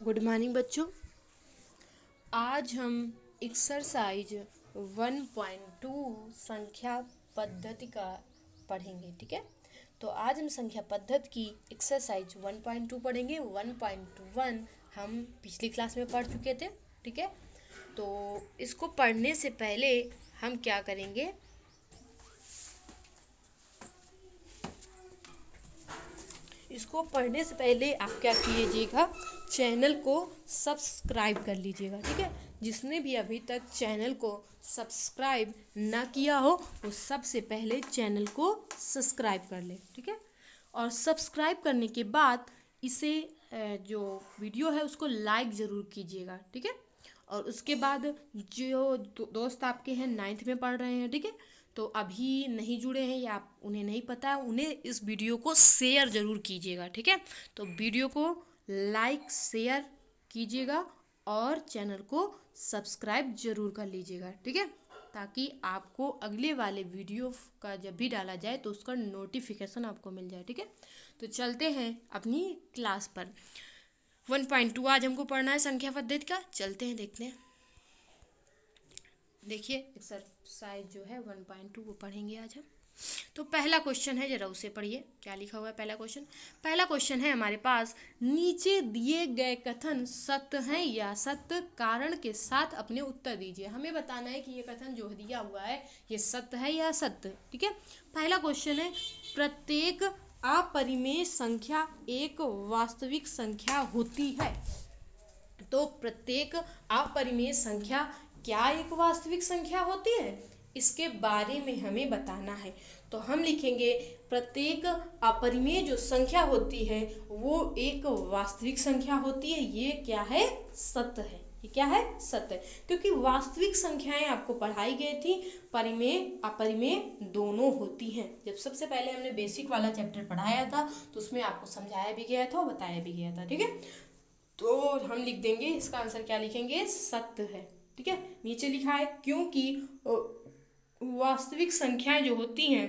Good morning बच्चों। आज हम एक्सरसाइज 1.2 संख्या पद्धति का पढ़ेंगे। ठीक है, तो आज हम संख्या पद्धति की एक्सरसाइज 1.2 पढ़ेंगे। 1.1 हम पिछली क्लास में पढ़ चुके थे। ठीक है, तो इसको पढ़ने से पहले हम क्या करेंगे, इसको पढ़ने से पहले आप क्या कीजिएगा, चैनल को सब्सक्राइब कर लीजिएगा। ठीक है, जिसने भी अभी तक चैनल को सब्सक्राइब ना किया हो वो सबसे पहले चैनल को सब्सक्राइब कर ले। ठीक है, और सब्सक्राइब करने के बाद इसे जो वीडियो है उसको लाइक ज़रूर कीजिएगा। ठीक है, और उसके बाद जो दोस्त आपके हैं 9th में पढ़ रहे हैं, ठीक है, तो अभी नहीं जुड़े हैं या आप उन्हें नहीं पता है, उन्हें इस वीडियो को शेयर ज़रूर कीजिएगा। ठीक है, तो वीडियो को लाइक शेयर कीजिएगा और चैनल को सब्सक्राइब ज़रूर कर लीजिएगा। ठीक है, ताकि आपको अगले वाले वीडियो का जब भी डाला जाए तो उसका नोटिफिकेशन आपको मिल जाए। ठीक है, तो चलते हैं अपनी क्लास पर। 1.2 आज हमको पढ़ना है संख्या पद्धति का। चलते हैं, देखते हैं। देखिए एक्सरसाइज जो है 1.2 वो पढ़ेंगे आज हम। तो पहला क्वेश्चन है, जरा उसे पढ़िए, क्या लिखा हुआ है। पहला क्वेश्चन है हमारे पास, नीचे दिए गए कथन सत्य हैं या सत्य, कारण के साथ अपने उत्तर दीजिए। हमें बताना है कि ये कथन जो दिया हुआ है ये सत्य है या सत्य। ठीक है, पहला क्वेश्चन है, प्रत्येक अपरिमेय संख्या एक वास्तविक संख्या होती है। तो प्रत्येक अपरिमेय संख्या क्या एक वास्तविक संख्या होती है, इसके बारे में हमें बताना है। तो हम लिखेंगे प्रत्येक अपरिमेय जो संख्या होती है वो एक वास्तविक संख्या होती है। ये क्या है, सत्य है। ये क्या है, सत्य है, क्योंकि वास्तविक संख्याएं आपको पढ़ाई गई थी, परिमेय अपरिमेय दोनों होती हैं। जब सबसे पहले हमने बेसिक वाला चैप्टर पढ़ाया था तो उसमें आपको समझाया भी गया था और बताया भी गया था। ठीक है, तो हम लिख देंगे, इसका आंसर क्या लिखेंगे, सत्य है। ठीक है, नीचे लिखा है क्योंकि वास्तविक संख्याएं जो होती हैं,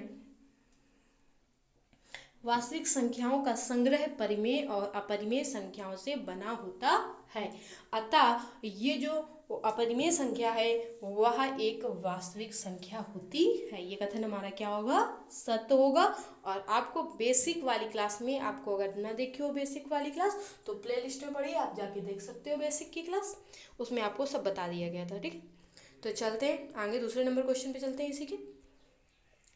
वास्तविक संख्याओं का संग्रह परिमेय और अपरिमेय संख्याओं से बना होता है। अतः ये जो अपरिमेय संख्या है वह एक वास्तविक संख्या होती है। ये कथन हमारा क्या होगा, सत्य होगा। और आपको बेसिक वाली क्लास में, आपको अगर ना देखी हो बेसिक वाली क्लास तो प्लेलिस्ट में पढ़िए, आप जाके देख सकते हो बेसिक की क्लास, उसमें आपको सब बता दिया गया था। ठीक है, तो चलते हैं आगे, दूसरे नंबर क्वेश्चन पे चलते हैं। इसी के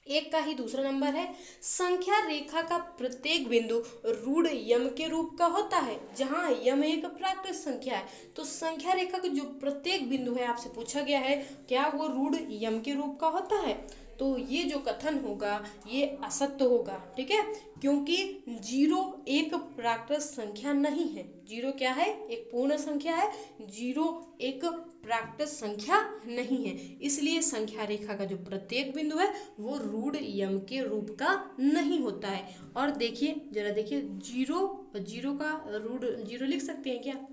एक का ही दूसरा नंबर है, संख्या रेखा का प्रत्येक बिंदु रूढ़ यम के रूप का होता है जहां यम एक प्राकृत संख्या है। तो संख्या रेखा का जो प्रत्येक बिंदु है आपसे पूछा गया है क्या वो रूढ़ यम के रूप का होता है। तो ये जो कथन होगा ये असत्य होगा। ठीक है, क्योंकि जीरो एक प्राकृत संख्या नहीं है। जीरो क्या है, एक पूर्ण संख्या है, जीरो एक प्राकृत संख्या नहीं है, इसलिए संख्या रेखा का जो प्रत्येक बिंदु है वो रूढ़ यम के रूप का नहीं होता है। और देखिए, जरा देखिए, जीरो का रूढ़ जीरो लिख सकते हैं क्या।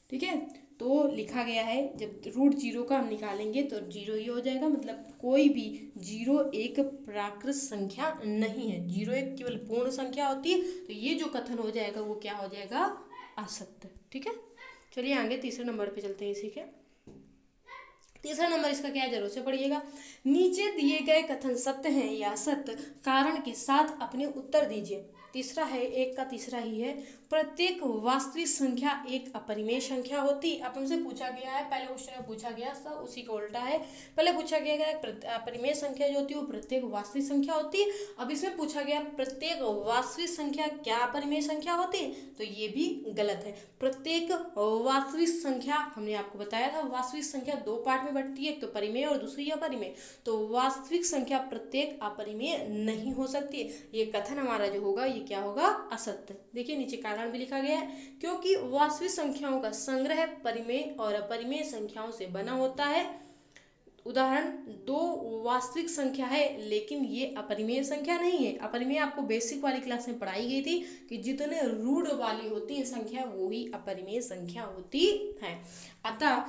ठीक है, तो लिखा गया है जब रूट जीरो का हम निकालेंगे तो जीरो ही हो जाएगा, मतलब कोई भी जीरो एक प्राकृत संख्या नहीं है, जीरो एक केवल पूर्ण संख्या होती है। तो ये जो कथन हो जाएगा वो क्या हो जाएगा, असत्य। ठीक है, चलिए आगे तीसरे नंबर पे चलते हैं। इसी के तीसरा नंबर इसका क्या है, जरूर से पढ़िएगा। नीचे दिए गए कथन सत्य हैं या असत्य, कारण के साथ अपने उत्तर दीजिए। तीसरा है, एक का तीसरा ही है, प्रत्येक वास्तविक संख्या एक अपरिमेय संख्या होती। अब हमसे पूछा गया है, पहले क्वेश्चन में पूछा गया सब उसी का उल्टा है। पहले पूछा गया है अपरिमेय संख्या जो होती है वो प्रत्येक वास्तविक संख्या होती है। अब इसमें पूछा गया प्रत्येक वास्तविक संख्या क्या अपरिमेय संख्या होती है, तो ये भी गलत है। प्रत्येक वास्तविक संख्या हमने आपको बताया था, वास्तविक संख्या दो पार्ट में बढ़ती है, एक तो परिमेय और दूसरी अपरिमेय। तो वास्तविक संख्या प्रत्येक अपरिमेय नहीं हो सकती है। ये कथन हमारा जो होगा ये क्या होगा, असत्य। देखिए नीचे कारण भी लिखा गया है, क्योंकि वास्तविक संख्याओं का संग्रह परिमेय और अपरिमेय संख्याओं से बना होता है। उदाहरण, दो वास्तविक संख्या है लेकिन ये अपरिमेय संख्या नहीं है। अपरिमेय आपको बेसिक वाली क्लास में पढ़ाई गई थी कि जितने रूढ़ वाली होती है संख्या वो ही अपरिमेय संख्या होती है। अतः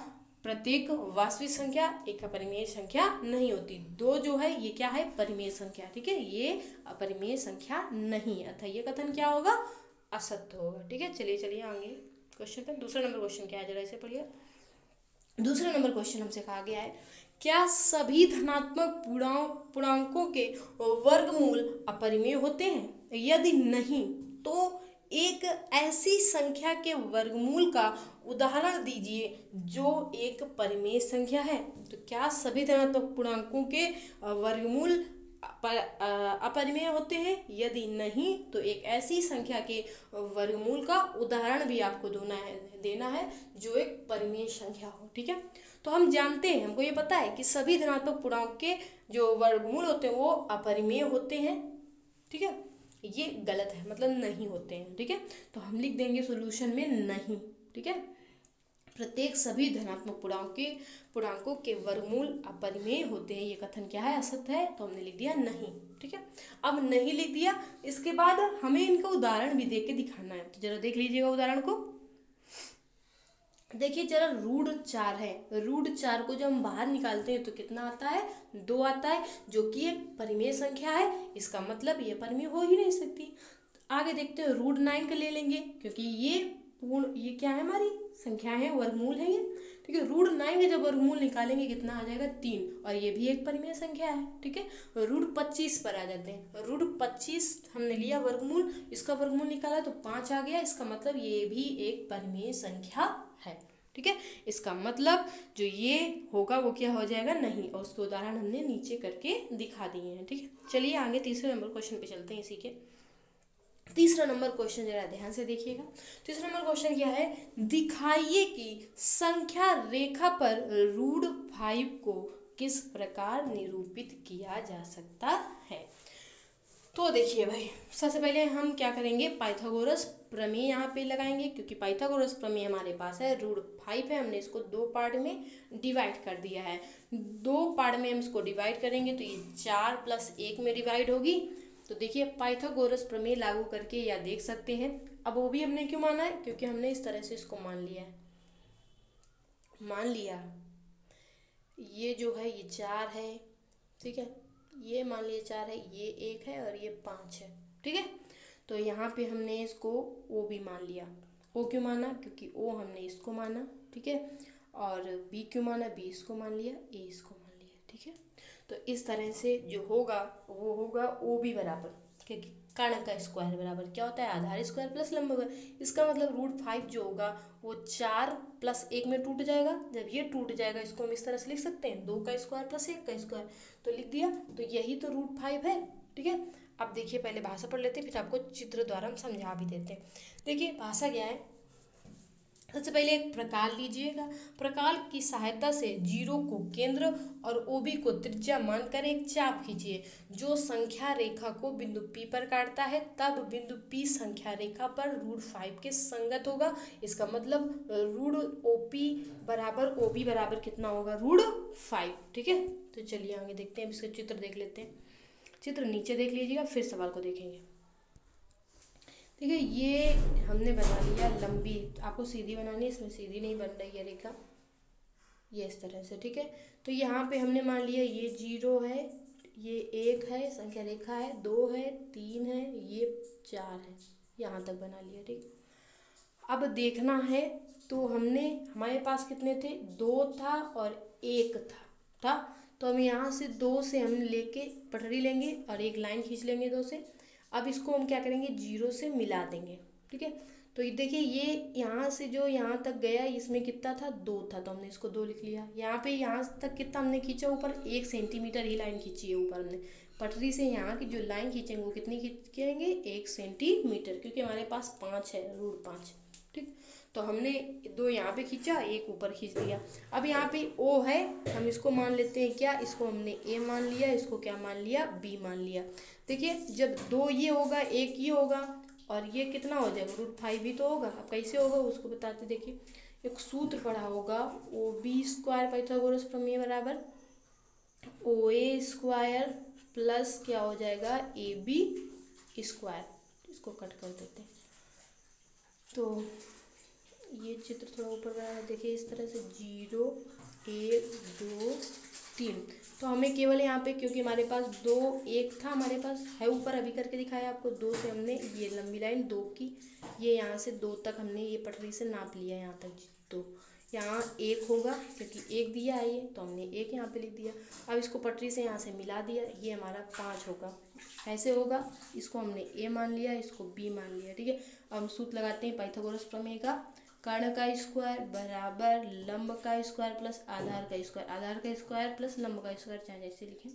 प्रत्येक वास्तविक संख्या एक अपरिमेय संख्या नहीं होती। दो जो है ये क्या है, परिमेय संख्या। ठीक है, ये अपरिमेय संख्या नहीं है, अतः ये कथन क्या होगा, असत्य होगा। ठीक है, चलिए आगे क्वेश्चन पे दूसरा नंबर क्वेश्चन क्या है, जरा इसे पढ़िए। दूसरा नंबर क्वेश्चन हमसे कहा गया है, क्या सभी धनात्मक पूर्णांकों के वर्गमूल अपरिमेय होते हैं? यदि नहीं तो एक ऐसी संख्या के वर्गमूल का उदाहरण दीजिए जो एक परिमेय संख्या है। तो क्या सभी धनात्मक पूर्णांकों के वर्गमूल अपरिमेय होते हैं? यदि नहीं तो एक ऐसी संख्या के वर्गमूल का उदाहरण भी आपको देना है जो एक परिमेय संख्या हो। ठीक है, तो हम जानते हैं, हमको ये पता है कि सभी धनात्मक पूर्णांक के जो वर्गमूल होते हैं वो अपरिमेय होते हैं। ठीक है, ये गलत है, मतलब नहीं होते हैं। ठीक है, तो हम लिख देंगे सॉल्यूशन में नहीं। ठीक है, प्रत्येक सभी धनात्मक पूर्णांकों के वर्गमूल अपरिमेय होते हैं, ये कथन क्या है, असत्य है, तो हमने लिख दिया नहीं। ठीक है, अब नहीं लिख दिया, इसके बाद हमें इनका उदाहरण भी दे के दिखाना है। तो जरा देख लीजिएगा उदाहरण को। देखिए जरा √4 है, √4 को जब हम बाहर निकालते हैं तो कितना आता है, 2 आता है, जो कि एक परिमेय संख्या है। इसका मतलब ये परिमेय हो ही नहीं सकती। आगे देखते हैं, √9 का ले लेंगे क्योंकि ये क्या है, हमारी संख्या है, वर्गमूल है ये। ठीक है, √9 का जब वर्गमूल निकालेंगे कितना आ जाएगा, 3, और ये भी एक परिमेय संख्या है। ठीक है, √25 पर आ जाते हैं। √25 हमने लिया वर्गमूल, इसका वर्गमूल निकाला तो 5 आ गया। इसका मतलब ये भी एक परिमेय संख्या है। ठीक है, इसका मतलब जो ये होगा वो क्या हो जाएगा, नहीं, और उसके उदाहरण हमने नीचे करके दिखा दिए हैं। ठीक है, चलिए आगे तीसरे नंबर क्वेश्चन पे चलते हैं। इसी के तीसरा नंबर क्वेश्चन जरा ध्यान से देखिएगा। तीसरा नंबर क्वेश्चन क्या है, दिखाइए कि संख्या रेखा पर √5 को किस प्रकार निरूपित किया जा सकता है। तो देखिए भाई, सबसे पहले हम क्या करेंगे, पाइथागोरस प्रमेय यहाँ पे लगाएंगे, क्योंकि पाइथागोरस प्रमेय हमारे पास है, √5 है, हमने इसको 2 पार्ट में डिवाइड कर दिया है। 2 पार्ट में हम इसको डिवाइड करेंगे तो ये 4 + 1 में डिवाइड होगी। तो देखिए पाइथागोरस प्रमेय लागू करके या देख सकते हैं। अब वो भी हमने क्यों माना है, क्योंकि हमने इस तरह से इसको मान लिया है। मान लिया ये जो है ये 4 है, ठीक है, ये मान लिया 4 है, ये 1 है और ये 5 है। ठीक है, तो यहाँ पे हमने इसको ओ भी मान लिया। ओ क्यों माना, क्योंकि ओ हमने इसको माना। ठीक है, और बी क्यों माना, बी इसको मान लिया, ए इसको मान लिया। ठीक है, तो इस तरह से जो होगा वो होगा ओ बी बराबर, क्योंकि कर्ण का स्क्वायर बराबर क्या होता है, आधार स्क्वायर प्लस लंब वर्ग। इसका मतलब √5 जो होगा वो 4 + 1 में टूट जाएगा। जब ये टूट जाएगा इसको हम इस तरह से लिख सकते हैं, 2 का स्क्वायर + 1 का स्क्वायर, तो लिख दिया। तो यही तो √5 है। ठीक है, अब देखिए पहले भाषा पढ़ लेते हैं, फिर आपको चित्र द्वारा हम समझा भी देते हैं। देखिए भाषा क्या है, सबसे पहले एक प्रकार लीजिएगा। प्रकार की सहायता से 0 को केंद्र और OB को त्रिज्या मानकर एक चाप खींचिए जो संख्या रेखा को बिंदु P पर काटता है। तब बिंदु P संख्या रेखा पर √5 के संगत होगा। इसका मतलब √OP बराबर OB बराबर कितना होगा, √5। ठीक है, तो चलिए आगे देखते हैं, इसका चित्र देख लेते हैं। चित्र नीचे देख लीजिएगा, फिर सवाल को देखेंगे। देखिए ये हमने बना लिया लंबी, आपको सीधी बनानी है, इसमें सीधी नहीं बन रही है रेखा, ये इस तरह से। ठीक है, तो यहाँ पे हमने मान लिया ये 0 है, ये 1 है, संख्या रेखा है, 2 है, 3 है, ये 4 है, यहाँ तक बना लिया। ठीक, अब देखना है तो हमारे पास कितने थे, 2 था और 1 था। तो हम यहाँ से 2 से हम लेके पटरी लेंगे और एक लाइन खींच लेंगे 2 से। अब इसको हम क्या करेंगे, 0 से मिला देंगे। ठीक है, तो ये देखिए ये यहाँ से जो यहाँ तक गया इसमें कितना था, 2 था, तो हमने इसको 2 लिख लिया। यहाँ पे यहाँ तक कितना हमने खींचा, ऊपर 1 सेंटीमीटर ही लाइन खींची है ऊपर हमने। पटरी से यहाँ की जो लाइन खींचेंगे वो कितनी खींचेंगे, 1 सेंटीमीटर, क्योंकि हमारे पास 5 है, √5। ठीक, तो हमने 2 यहाँ पे खींचा, 1 ऊपर खींच दिया। अब यहाँ पे O है, हम इसको मान लेते हैं क्या, इसको हमने A मान लिया, इसको क्या मान लिया, B मान लिया। देखिए जब 2 ये होगा, 1 ये होगा, और ये कितना हो जाएगा, √5 भी तो होगा। अब कैसे होगा उसको बताते, देखिए एक सूत्र पढ़ा होगा, OB² पाइथागोरस प्रमेय बराबर OA² प्लस क्या हो जाएगा, AB²। इसको कट कर देते हैं, तो ये चित्र थोड़ा ऊपर बना है, देखिए इस तरह से 0 1 2 3। तो हमें केवल यहाँ पे, क्योंकि हमारे पास 2 1 था, हमारे पास है ऊपर, अभी करके दिखाया आपको, 2 से हमने ये लंबी लाइन 2 की ये यहाँ से 2 तक हमने ये पटरी से नाप लिया यहाँ तक, तो यहाँ 1 होगा क्योंकि 1 दिया है ये, तो हमने 1 यहाँ पे लिख दिया। अब इसको पटरी से यहाँ से मिला दिया, ये हमारा 5 होगा। ऐसे होगा, इसको हमने a मान लिया, इसको b मान लिया, ठीक है। अब हम सूत्र लगाते हैं पाइथागोरस प्रमेय का। कर्ण का स्क्वायर बराबर लंब का स्क्वायर प्लस आधार का स्क्वायर, आधार का स्क्वायर प्लस लंब का स्क्वायर, चाहे जैसे लिखें,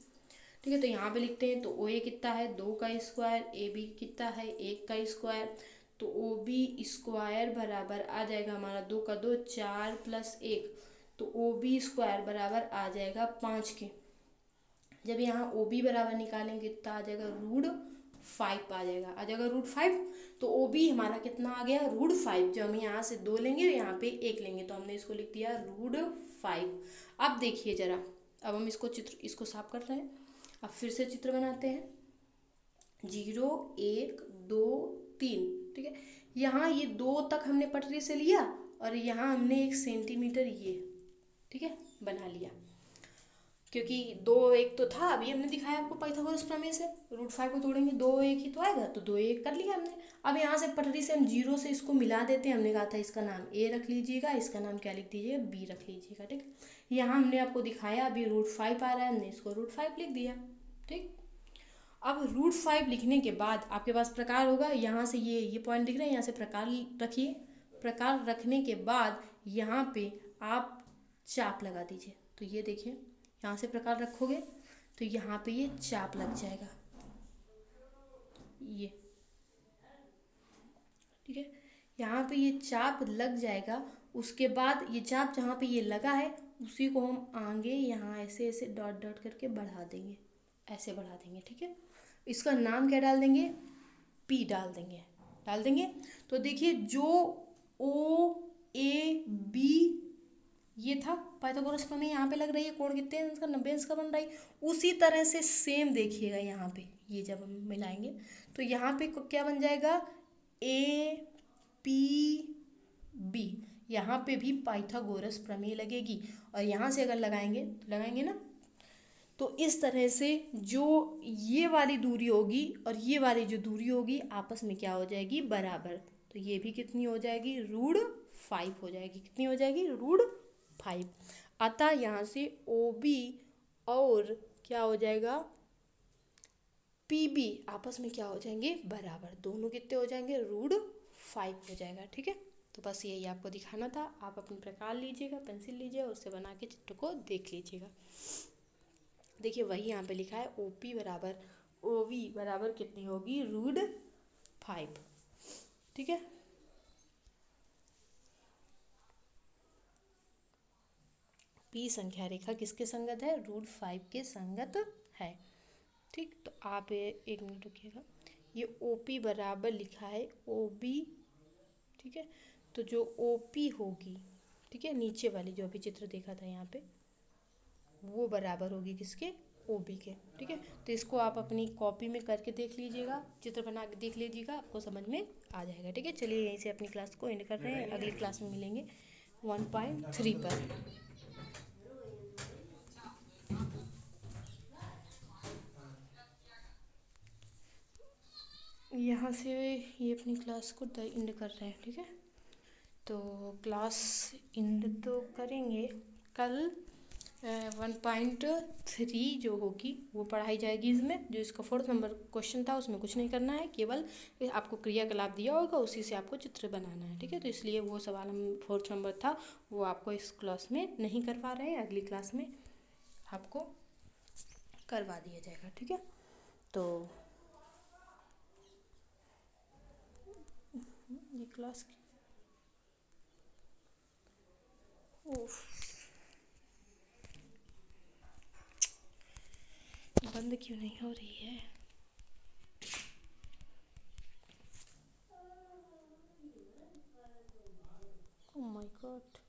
ठीक है। तो यहाँ पे लिखते हैं, तो ओ ए कितना है 2 का स्क्वायर, ए बी कितना है 1 का स्क्वायर, तो ओ बी स्क्वायर बराबर आ जाएगा हमारा 2 का 2 4 प्लस 1, तो ओ बी स्क्वायर बराबर आ जाएगा 5 के। जब यहाँ ओ बी बराबर निकालेंगे कितना आ जाएगा, √5 आ जाएगा, √5। तो ओ बी हमारा कितना आ गया, √5। जो हम यहाँ से 2 लेंगे यहाँ पे 1 लेंगे, तो हमने इसको लिख दिया √5। अब देखिए जरा, अब हम इसको साफ कर रहे हैं। अब फिर से चित्र बनाते हैं, 0 1 2 3, ठीक है। यहाँ ये 2 तक हमने पटरी से लिया और यहाँ हमने 1 सेंटीमीटर ये, ठीक है, बना लिया, क्योंकि 2 1 तो था, अभी हमने दिखाया आपको पाइथागोरस प्रमेय से। √5 को तोड़ेंगे 2 1 ही तो आएगा, तो 2 1 कर लिया हमने। अब यहाँ से पटरी से हम 0 से इसको मिला देते हैं। हमने कहा था इसका नाम a रख लीजिएगा, इसका नाम क्या लिख दीजिएगा, b रख लीजिएगा, ठीक। यहाँ हमने आपको दिखाया अभी √5 आ रहा है, हमने इसको √5 लिख दिया, ठीक। अब √5 लिखने के बाद आपके पास प्रकार होगा, यहाँ से ये पॉइंट दिख रहे हैं, यहाँ से प्रकार रखिए। प्रकार रखने के बाद यहाँ पे आप चाप लगा दीजिए। तो ये देखिए, यहाँ से प्रकार रखोगे तो यहाँ पे ये चाप लग जाएगा, ये, ठीक है। यहाँ पे ये चाप लग जाएगा। उसके बाद ये चाप जहाँ पे ये लगा है उसी को हम आगे यहाँ ऐसे ऐसे डॉट डॉट करके बढ़ा देंगे, ऐसे बढ़ा देंगे, ठीक है। इसका नाम क्या डाल देंगे, P डाल देंगे। तो देखिए, जो ओ ए बी ये था पाइथागोरस प्रमेय, यहाँ पे लग रही है, कोण कितने अंश का, 90 अंश का बन रहा है। उसी तरह से सेम देखिएगा यहाँ पे, ये जब हम मिलाएंगे तो यहाँ पे क्या बन जाएगा, ए पी बी, यहाँ पे भी पाइथागोरस प्रमेय लगेगी। और यहाँ से अगर लगाएंगे तो लगाएंगे ना, तो इस तरह से जो ये वाली दूरी होगी और ये वाली जो दूरी होगी आपस में क्या हो जाएगी, बराबर। तो ये भी कितनी हो जाएगी, √5 हो जाएगी। कितनी हो जाएगी, √5। अतः यहाँ से ओ बी और क्या हो जाएगा, पी बी आपस में क्या हो जाएंगे, बराबर। दोनों कितने हो जाएंगे, √5 हो जाएगा, ठीक है। तो बस यही आपको दिखाना था। आप अपनी प्रकार लीजिएगा, पेंसिल लीजिएगा, उससे बना के चित्र को देख लीजिएगा। देखिए वही यहाँ पे लिखा है, OP बराबर OV बराबर कितनी होगी, √5, ठीक है। P संख्या रेखा किसके संगत है, √5 के संगत है, ठीक। तो आप 1 मिनट रुकिएगा, ये OP बराबर लिखा है OB, ठीक है। तो जो OP होगी, ठीक है, नीचे वाली जो अभी चित्र देखा था यहाँ पे, वो बराबर होगी किसके, OB के, ठीक है। तो इसको आप अपनी कॉपी में करके देख लीजिएगा, चित्र बना के देख लीजिएगा, आपको समझ में आ जाएगा, ठीक है। चलिए यहीं से अपनी क्लास को एंड कर रहे हैं, अगली क्लास में मिलेंगे 1.3 पर। यहाँ से ये अपनी क्लास को एंड कर रहे हैं, ठीक है। तो क्लास एंड तो करेंगे कल, 1.3 जो होगी वो पढ़ाई जाएगी। इसमें जो इसका 4th नंबर क्वेश्चन था उसमें कुछ नहीं करना है, केवल आपको क्रियाकलाप दिया होगा उसी से आपको चित्र बनाना है, ठीक है। तो इसलिए वो सवाल हम 4th नंबर था वो आपको इस क्लास में नहीं करवा रहे हैं, अगली क्लास में आपको करवा दिया जाएगा, ठीक है। तो ये क्लास बंद क्यों नहीं हो रही है, ओह माय गॉड।